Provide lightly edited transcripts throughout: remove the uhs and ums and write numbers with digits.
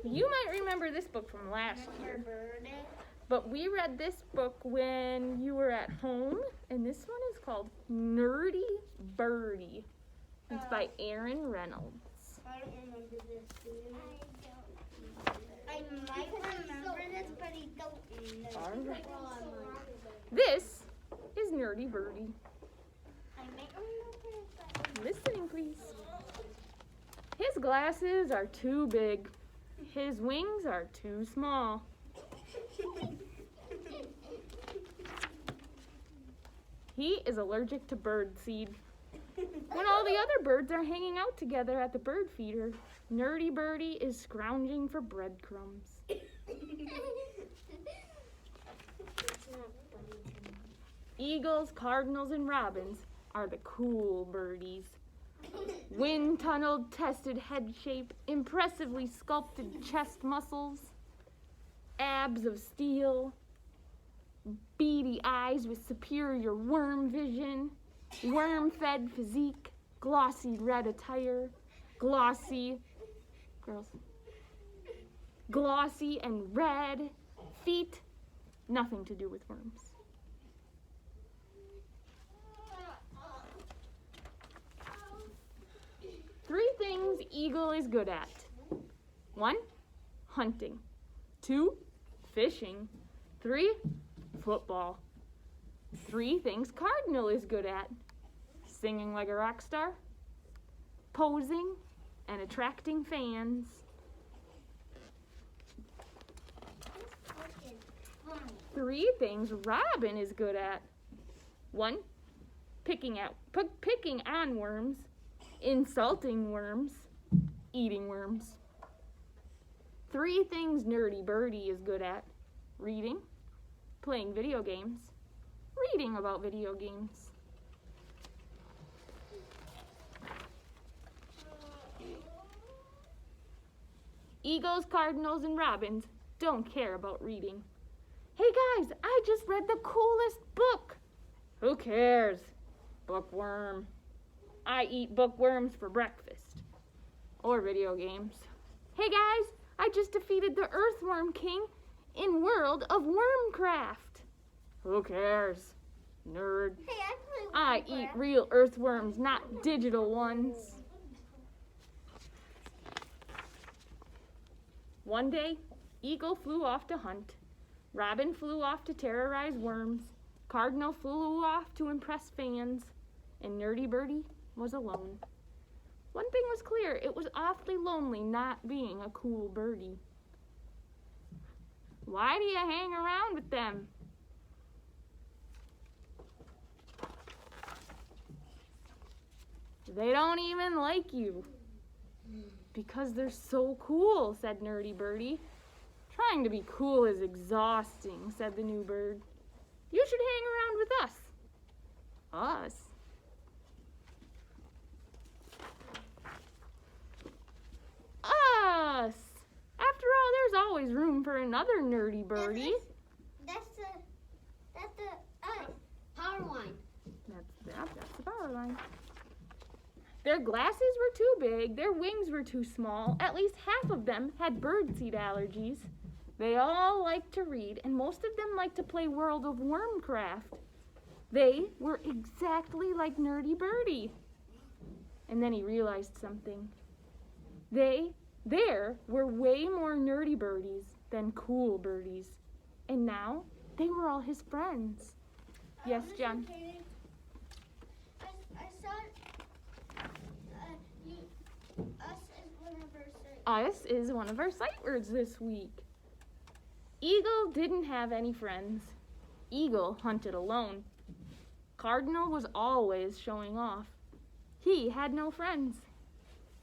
You might remember this book from last year. But we read this book when you were at home, and this one is called Nerdy Birdy. It's by Aaron Reynolds. I don't remember this. Do you? I might remember this, but I don't know. All right. This is Nerdy Birdy. I might remember this. Listening, please. His glasses are too big. His wings are too small. He is allergic to bird seed. When all the other birds are hanging out together at the bird feeder, Nerdy Birdie is scrounging for breadcrumbs. Eagles, cardinals, and robins are the cool birdies. Wind-tunneled, tested head shape, impressively sculpted chest muscles, abs of steel, beady eyes with superior worm vision, worm-fed physique, glossy red attire, glossy and red feet, nothing to do with worms. Three things Eagle is good at. 1, hunting. 2, fishing. 3, football. 3 things Cardinal is good at. Singing like a rock star, posing, and attracting fans. 3 things Robin is good at. 1, picking on worms, insulting worms, eating worms. 3 things Nerdy Birdie is good at. Reading, playing video games, reading about video games. Eagles, cardinals, and robins don't care about reading. Hey guys, I just read the coolest book. Who cares? Bookworm. I eat bookworms for breakfast. Or video games. Hey guys, I just defeated the Earthworm King in World of Wormcraft. Who cares? Nerd. Hey, I eat real earthworms, not digital ones. One day, Eagle flew off to hunt. Robin flew off to terrorize worms. Cardinal flew off to impress fans. And Nerdy Birdie was alone. One thing was clear, it was awfully lonely not being a cool birdie. Why do you hang around with them? They don't even like you. Because they're so cool, said Nerdy Birdie. Trying to be cool is exhausting, said the new bird. You should hang around with us. Us? Us! After all, there's always room for another Nerdy Birdie. That's the power line. That's the power line. Their glasses were too big, their wings were too small, at least half of them had birdseed allergies. They all liked to read, and most of them liked to play World of Wormcraft. They were exactly like Nerdy Birdie. And then he realized something. There were way more nerdy birdies than cool birdies. And now, they were all his friends. Yes, John? I saw Us is one of our sight words this week. Eagle didn't have any friends. Eagle hunted alone. Cardinal was always showing off. He had no friends.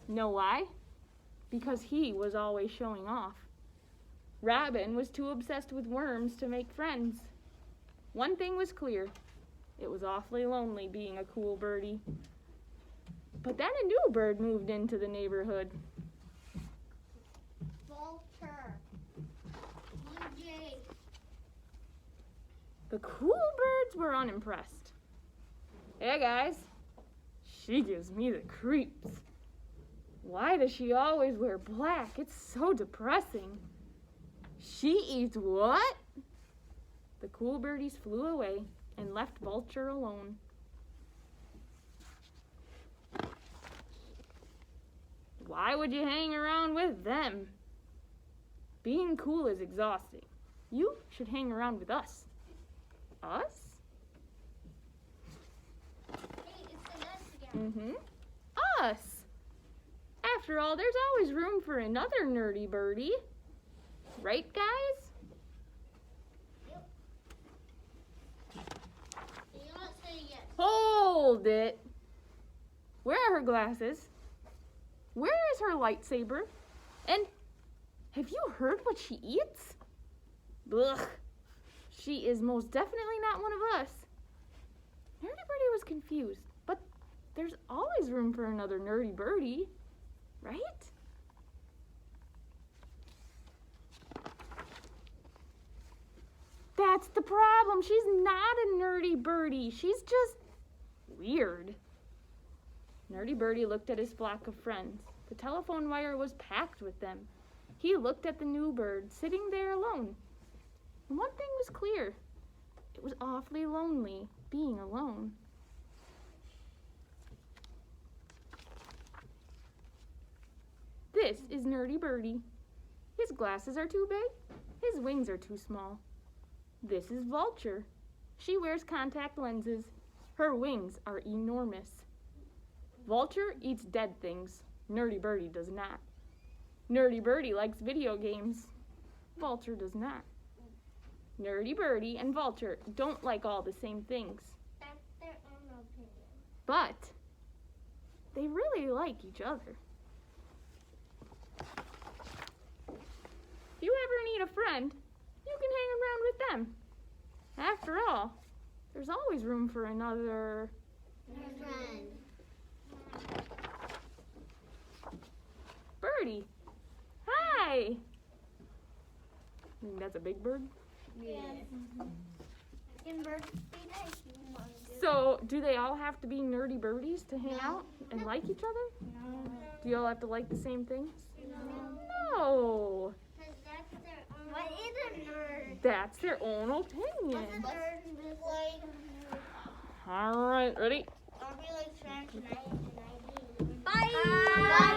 Know why? Because he was always showing off. Robin was too obsessed with worms to make friends. One thing was clear. It was awfully lonely being a cool birdie. But then a new bird moved into the neighborhood. Vulture. Blue jay. The cool birds were unimpressed. Hey guys, she gives me the creeps. Why does she always wear black? It's so depressing. She eats what? The cool birdies flew away and left Vulture alone. Why would you hang around with them? Being cool is exhausting. You should hang around with us. Us? Hey, it's an us again. Mm-hmm. Us. After all, there's always room for another nerdy birdie. Right, guys? Yep. You're not saying yes. Hold it. Where are her glasses? Where is her lightsaber? And have you heard what she eats? Ugh. She is most definitely not one of us. Nerdy Birdie was confused, but there's always room for another nerdy birdie, right? That's the problem. She's not a nerdy birdie. She's just weird. Nerdy Birdie looked at his flock of friends. The telephone wire was packed with them. He looked at the new bird sitting there alone. And one thing was clear. It was awfully lonely being alone. This is Nerdy Birdie. His glasses are too big. His wings are too small. This is Vulture. She wears contact lenses. Her wings are enormous. Vulture eats dead things. Nerdy Birdie does not. Nerdy Birdie likes video games. Vulture does not. Nerdy Birdie and Vulture don't like all the same things. That's their own opinion. But they really like each other. If you ever need a friend, you can hang around with them. After all, there's always room for another Friend. birdie. Hi! I think that's a big bird. Yes. Can birds be nice? You want to? So, do they all have to be nerdy birdies to hang No. out and like each other? No. Do you all have to like the same things? No. No. Because that's their own. What is a nerd? That's their own opinion. What's a nerd like? All right, ready? I'll be like Frank and I. Bye! Bye.